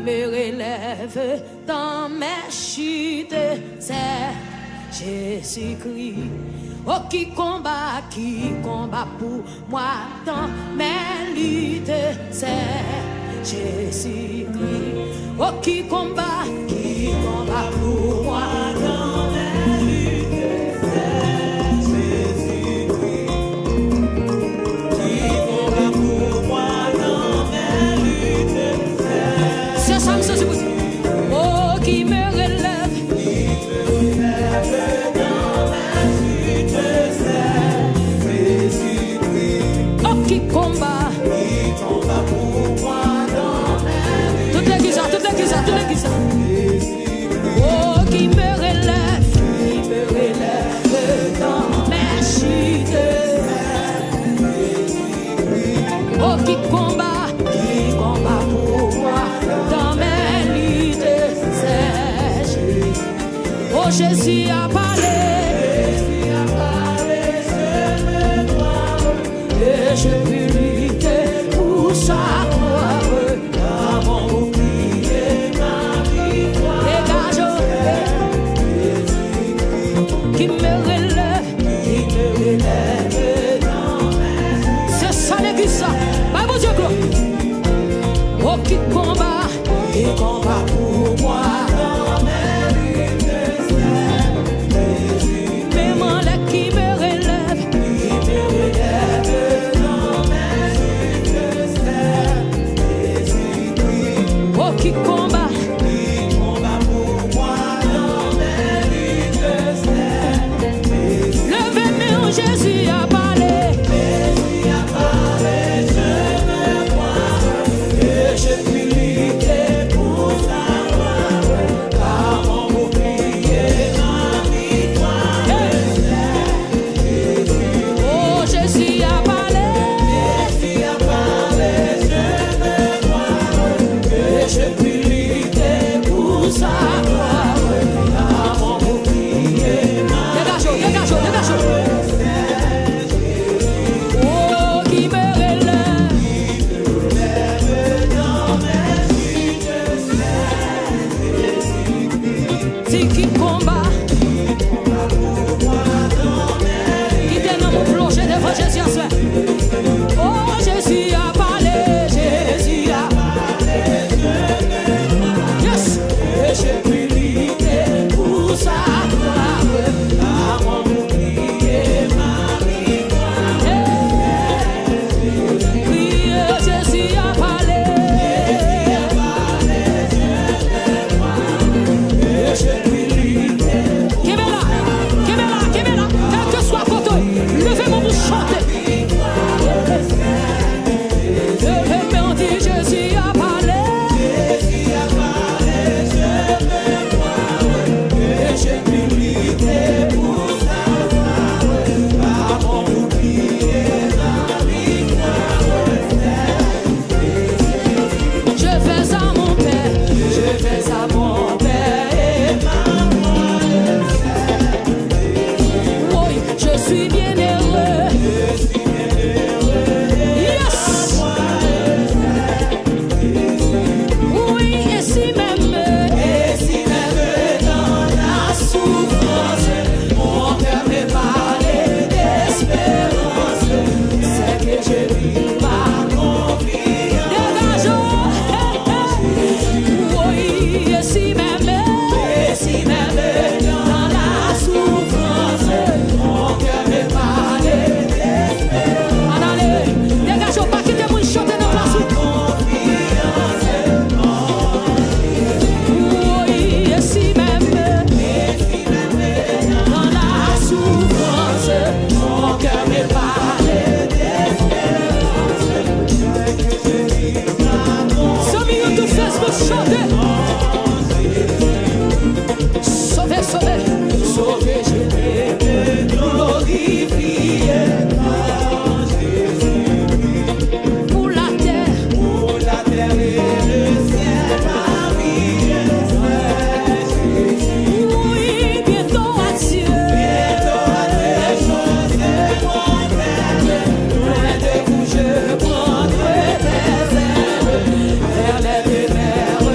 me relève dans mes chutes, c'est Jésus-Christ. Oh, qui combat pour moi dans mes luttes, c'est Jésus-Christ. Oh, qui combat pour moi dans mes luttes, c'est Jésus-Christ. Qui combat pour moi dans mes luttes, c'est ça, c'est ça. Oh, qui me relève, qui combat pour moi dans mes luttes. Toute l'église, toute l'église. Oh, qui me relève dans mes chutes. Oh, qui combat pour moi dans mes luttes. C'est Jésus. Oh, Jésus a parlé. Je puis lutter pour sa gloire, dans mon bouclier, ma victoire. Dégage, qui me relève dans mes. C'est ça l'église, ça. Bah, mon Dieu, gloire. Oh, qui combat pour moi dans mes luttes. Même en l'air qui me relève. Qui combat pour moi dans mes luttes. Levez-moi, Jésus a parlé. Jésus a parlé, je me crois. Et je puis lutter pour sa gloire. Car mon bouclier, ma victoire. Oh, Jésus a parlé. Jésus a parlé, je me crois. Je puis lutter pour sa gloire, car mon bouclier, dégage. Oh, qui me relève dans mes luttes, c'est qui combat pour moi dans mes luttes, qui t'aime mon plongé devant Jésus en soi. Oh, Jésus a parlé, Jésus a parlé. Je puis lutter pour sa gloire, car mon bouclier, ma victoire. Oui, Jésus a parlé, je puis lutter. Kémela, quel que soit votre levez-moi pour chanter. Levez-moi, on dit Jésus a parlé. Je puis lutter pour sa gloire, car mon bouclier, ma victoire. Je vais à mon Père, et ma voix. Oui, je suis bien heureux. Yes. Oui, et si même dans la souffrance, mon cœur me parle d'espérance. C'est que je vis ma confiance. Dégageons. Oui, et si même dans la souffrance, mon cœur me parle d'espérance. Allez, dégageons, pas quitter mon chanter dans la souffrance. Oui, et si même dans la souffrance, mon cœur me parle d'espérance. Sommes nous tous faits pour chanter. Sauvez, je vais me glorifier par Jésus. Pour la terre et le ciel, ma vie est Jésus. Oui, bientôt à Dieu, les choses de mon Père. Loin de vous, je prendrai des ailes vers les demeures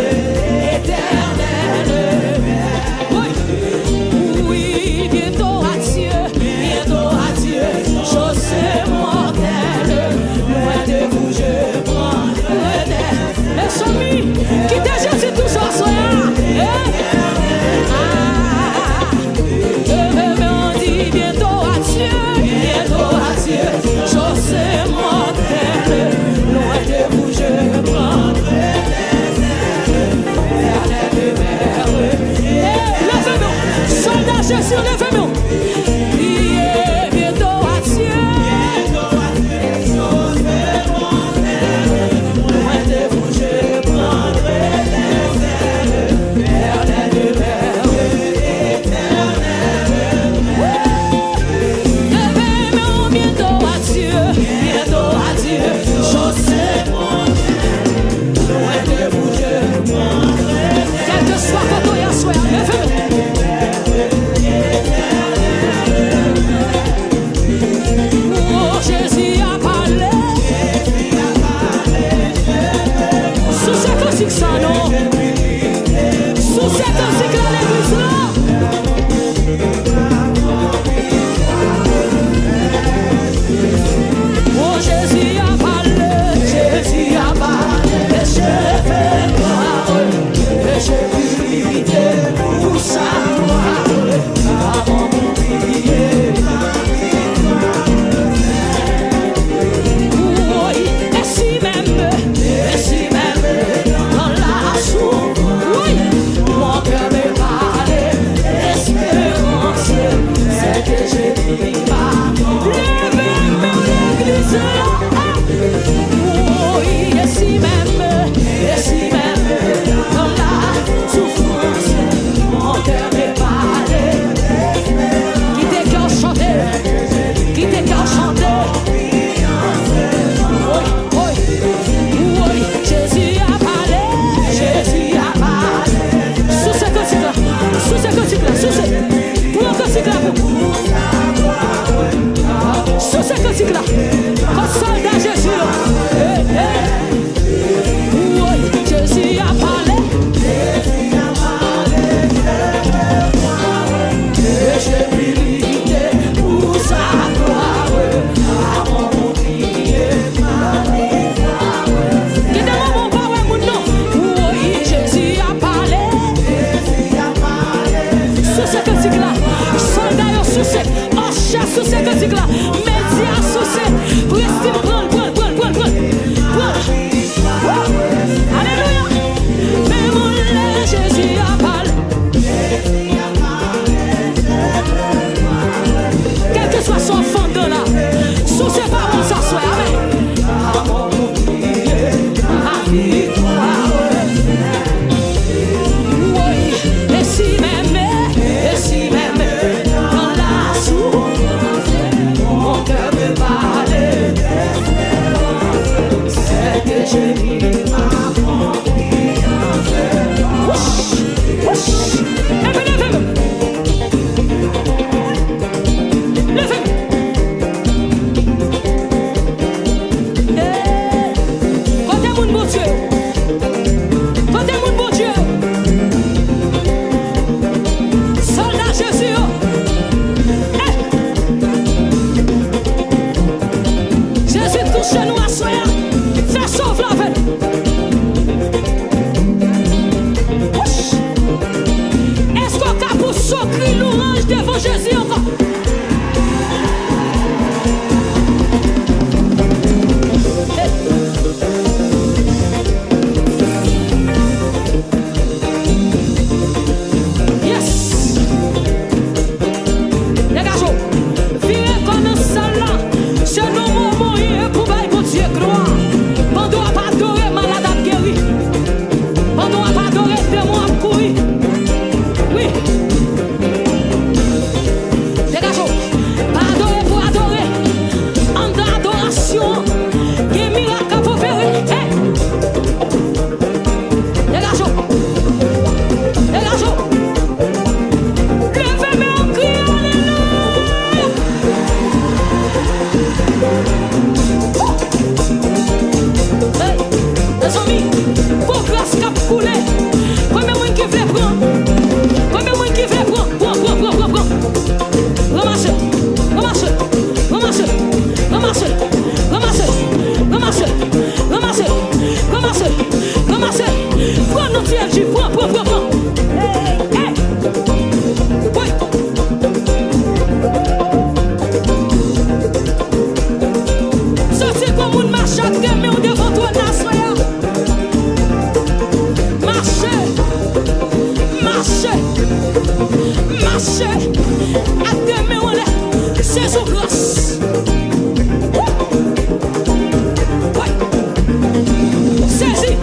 cantique ça, non? Sous ces cantiques là, l'église là. Oh, Jésus a parlé, Jésus a parlé, et je fais gloire, et j'ai vérité pour sa gloire. Avant d'oublier ma victoire. Oui, et si même dans la souffrance, oui, mon cœur me parlait, espérance, c'est que j'ai dit ma mort. L'église là, oui, et si même dans la souffrance, mon cœur me parlait, qui t'es qu'à chanter, qui t'es qu'à chanter. Oui, Jésus a parlé, Jésus a parlé. Sous ce cantique-là, sous ce cantique-là, sous ce, pour un cantique-là, sous ce cantique-là, quand soldat Jésus, oui, Jésus a parlé, Jésus a parlé, et j'ai milité pour sa gloire, avant d'oublier ma victoire. Qui dans mon pas, ouais, mon nom, oui, Jésus a parlé, sous ce cantique-là, soldat sous ce, en chasse sous ce cantique-là, médias sous ce, pour estimer prendre. Alléluia. Mais mon Dieu, Jésus a parlé. Quel que soit son fondement là, sous ses paroles s'assoit. Amen. Avant d'oublier ma victoire. Oui, et si même dans la souffrance, mon cœur me parlait, c'est que j'ai mis ma confiance. Levez-le. Côté mon bon Dieu. Côté mon bon Dieu. Soldat Jésus. Jésus touche nous à soi. Fais sauve la veine. Est-ce qu'on a pour sacrer l'orange devant Jésus encore? Yes! Dégagez! Virez comme un salat. C'est nos moments pour bailler pour Dieu gloire. Pendant à pas adorer malade à guérir. Pendant à pas adorer démon à courir. Oui. Dégagez. Pas adorer pour adorer. En d'adoration. Qui miracle à vous faire. Dégagez. Dégagez. Levez-moi en criant alléluia. Les amis, pour grâce cap coulé. Combien de monde qui veut prendre? Combien de monde qui veut prendre? Prends. Ramassez. Prends notre TLG, prends. Hey. Oui. Sortez comme une marche à mais on devant toi, Nassoya. Marchez. À demain, on est. C'est sous grâce. Ouais. Saisis.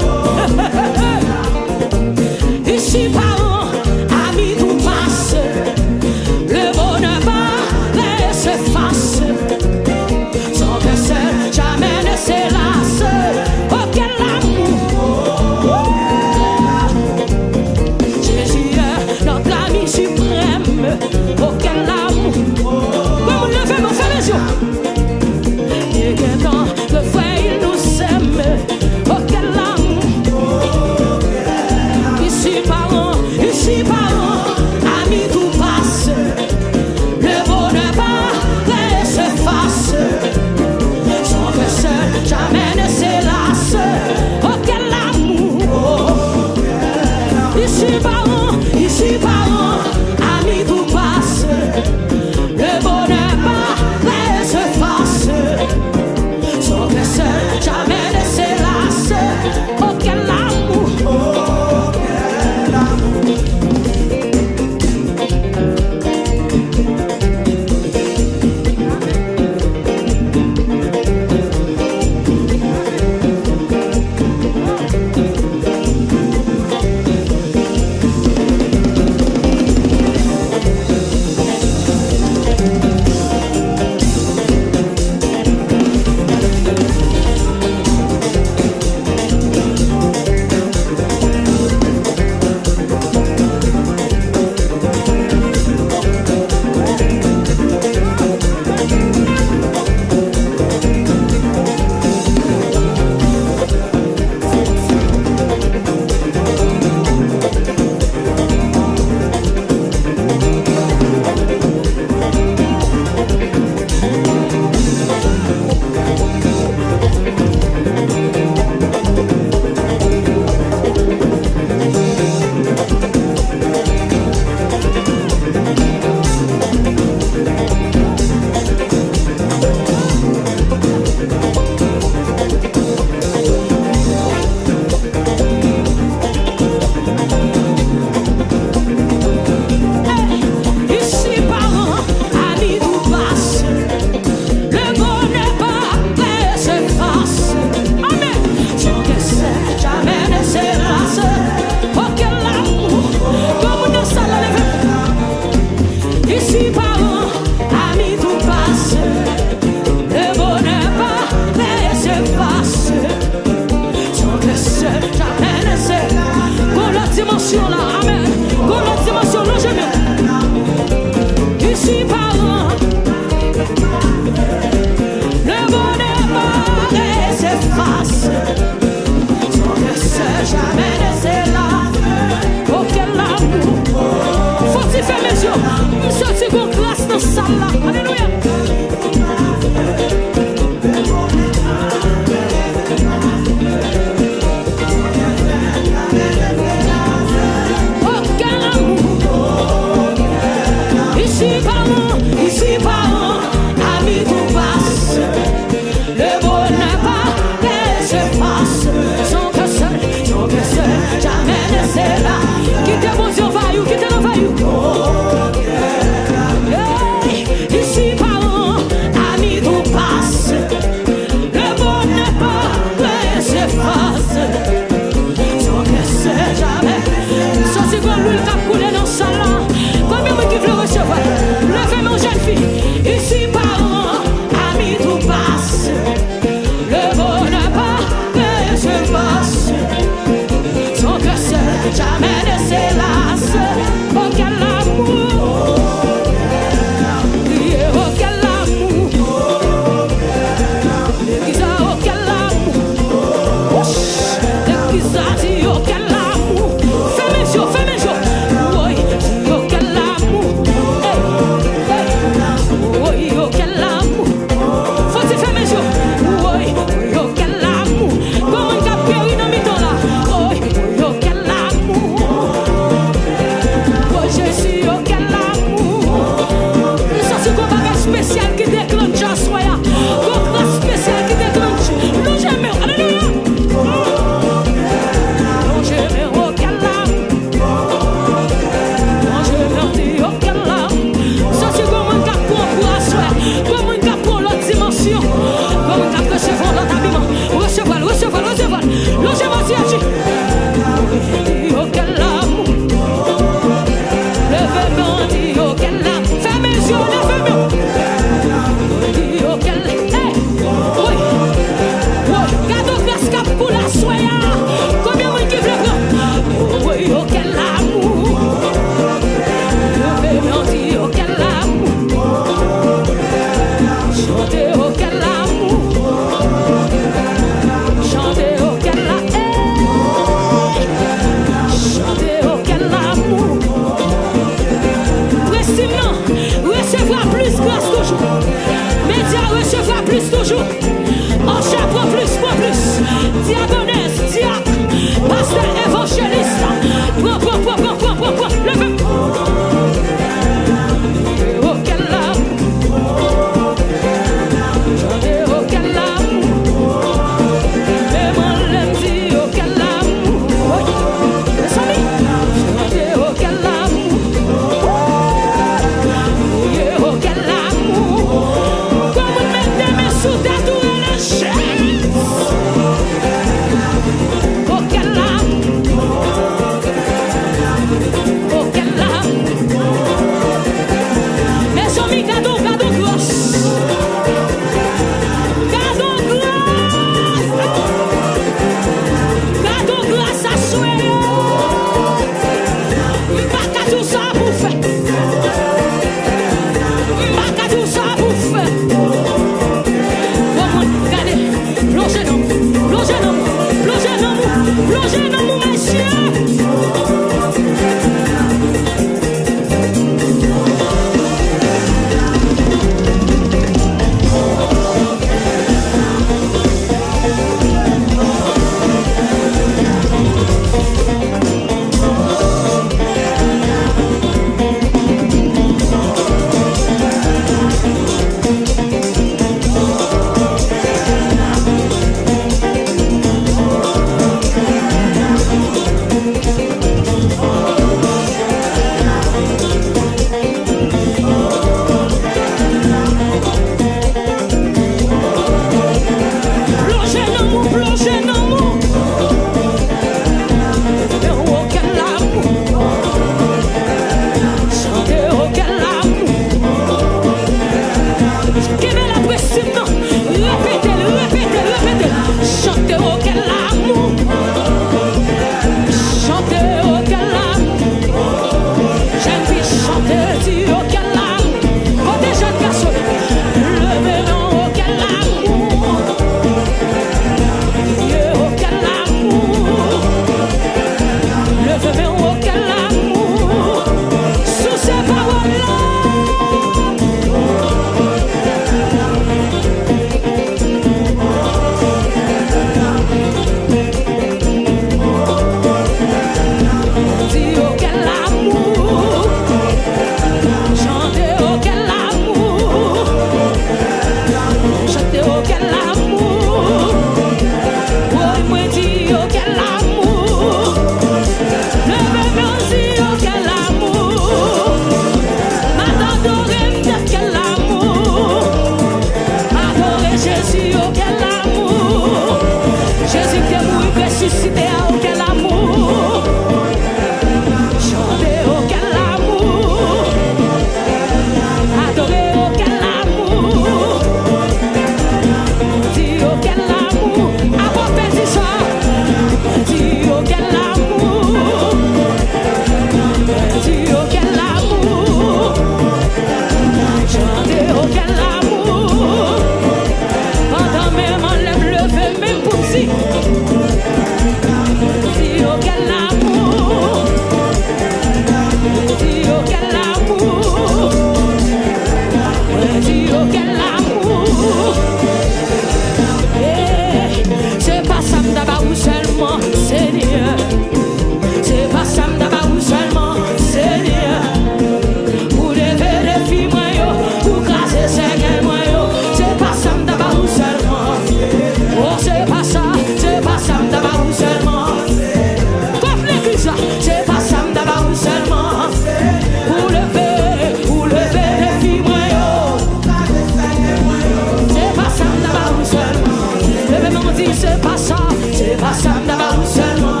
c'est pas ça d'abord seulement.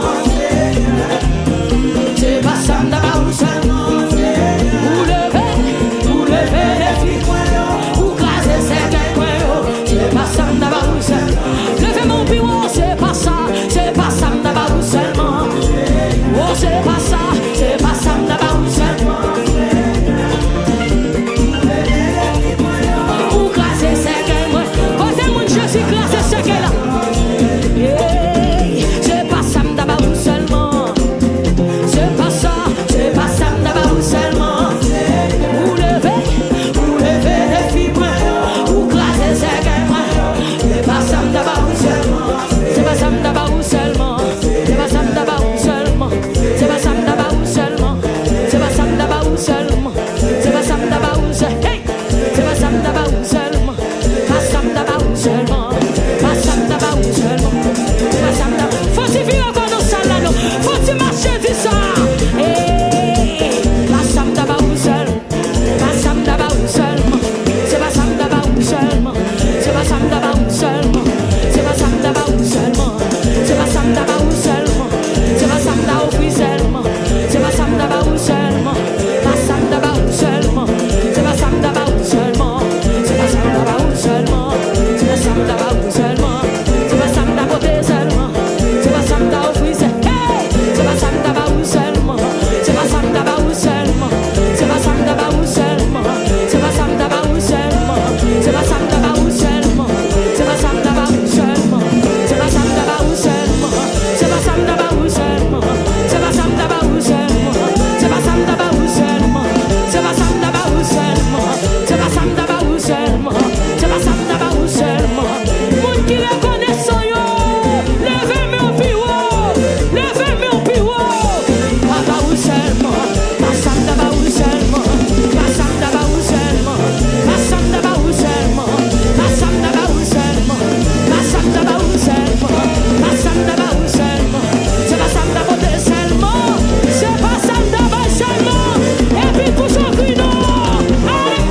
C'est pas ça d'abord seulement. Vous levez les filles, vous crasez ces gains, c'est pas ça d'abord seulement. Levez mon bureau, c'est pas ça d'abord seulement. Oh, c'est pas ça d'abord seulement. Vous crasez ces gains, quand c'est mon Jésus crasez ces gains là. C'est pas ça d'abord seulement. C'est pas ça d'abord seulement. Vous levez les fibres, vous crasez ces gains. C'est pas ça d'abord seulement. C'est pas ça d'abord seulement. C'est pas ça d'abord seulement. C'est pas ça d'abord seulement. C'est pas ça d'abord seulement. C'est pas ça d'abord seulement. Hey! C'est pas ça d'abord seulement. Pas ça d'abord seulement. Pas ça d'abord seulement. C'est pas ça d'abord. Faut-il vivre encore dans ça là, non? Faut-il marcher du ça? Hey! Pas ça d'abord seulement. Pas ça d'abord seulement. C'est pas ça d'abord seulement. C'est pas ça d'abord seulement. C'est pas ça d'abord seulement. C'est pas ça d'abord seulement. C'est pas ça d'abord seulement. C'est pas ça d'abord seulement. Pas ça d'abord seulement. C'est pas ça d'abord seulement. C'est pas ça d'abord seulement. C'est pas ça d'abord seulement. C'est pas ça d'abord seulement. C'est pas ça d'abord seulement. Hey! C'est pas ça d'abord seulement. C'est pas ça d'abord seulement. C'est pas ça d'abord seulement. C'est pas ça d'abord seulement. C'est pas ça d'abord seulement. C'est pas ça d'abord seulement. C'est pas ça d'abord seulement. C'est pas ça d'abord seulement. C'est pas ça d'abord seulement. C'est pas ça d'abord seulement. C'est pas ça d'abord seulement. C'est pas ça d'abord seulement. C'est pas ça d'abord seulement. Moun qui reconnaît son yo, levez-moi au bureau, levez-moi au bureau. Pas d'abord seulement. Pas ça d'abord seulement. Pas ça d'abord seulement. Pas ça d'abord seulement. Pas ça d'abord seulement. Pas ça d'abord seulement. Pas ça d'abord seulement. C'est pas ça d'abord seulement. C'est pas ça d'abord seulement. Et puis pour son cri non. Allez.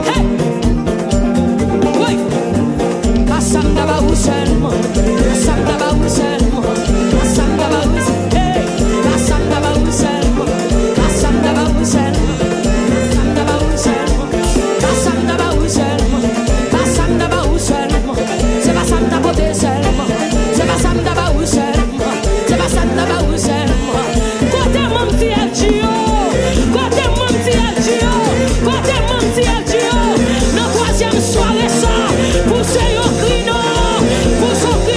Hey. Oui. Pas ça d'abord seulement. Pas ça d'abord seulement. Pas ça d'abord seulement. Hey. Pas ça d'abord seulement. Pas ça d'abord seulement. Pas ça d'abord seulement. Pas ça d'abord seulement. C'est pas ça d'abord seulement. C'est pas ça d'abord seulement. C'est pas ça d'abord seulement. Côté mon petit Dieu, côté mon petit Dieu, côté mon petit Dieu. Dans troisième soirée ça, pour ce yo cri non, pour son cri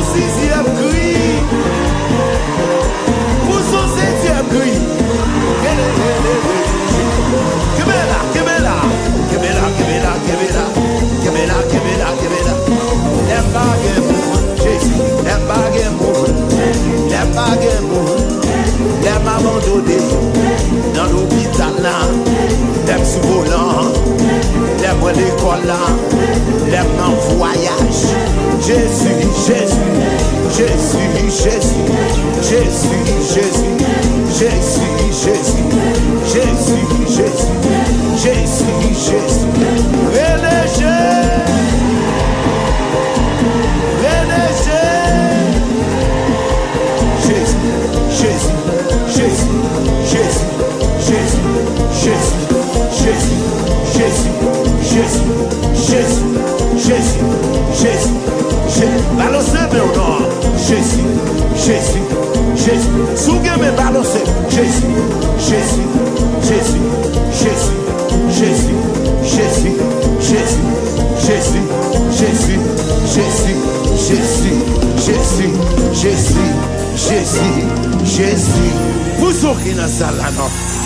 son sixième cri. Pour son septième cri. L'aime abandonné dans l'hôpital là, l'aime sous volant, l'aime à l'école là, l'aime en voyage. Jésus, Jésus, Jésus, Jésus, Jésus, Jésus, Jésus, Jésus, Jésus, Jésus, Jésus, Jésus, relégé, relégé. Jésus, Jésus, Jésus, Jésus, Jésus, Jésus, Jésus, Jésus, Jésus, Jésus, Jésus, Jésus, Jésus. Balancez mais au nord. Jésus, Jésus, Jésus. Sougez mais balancez. Jésus, Jésus, Jésus, Jésus, Jésus, Jésus, Jésus, Jésus, Jésus, Jésus, Jésus, Jésus, Jésus, Jésus, Jésus. Vous qui dans la salle là, non?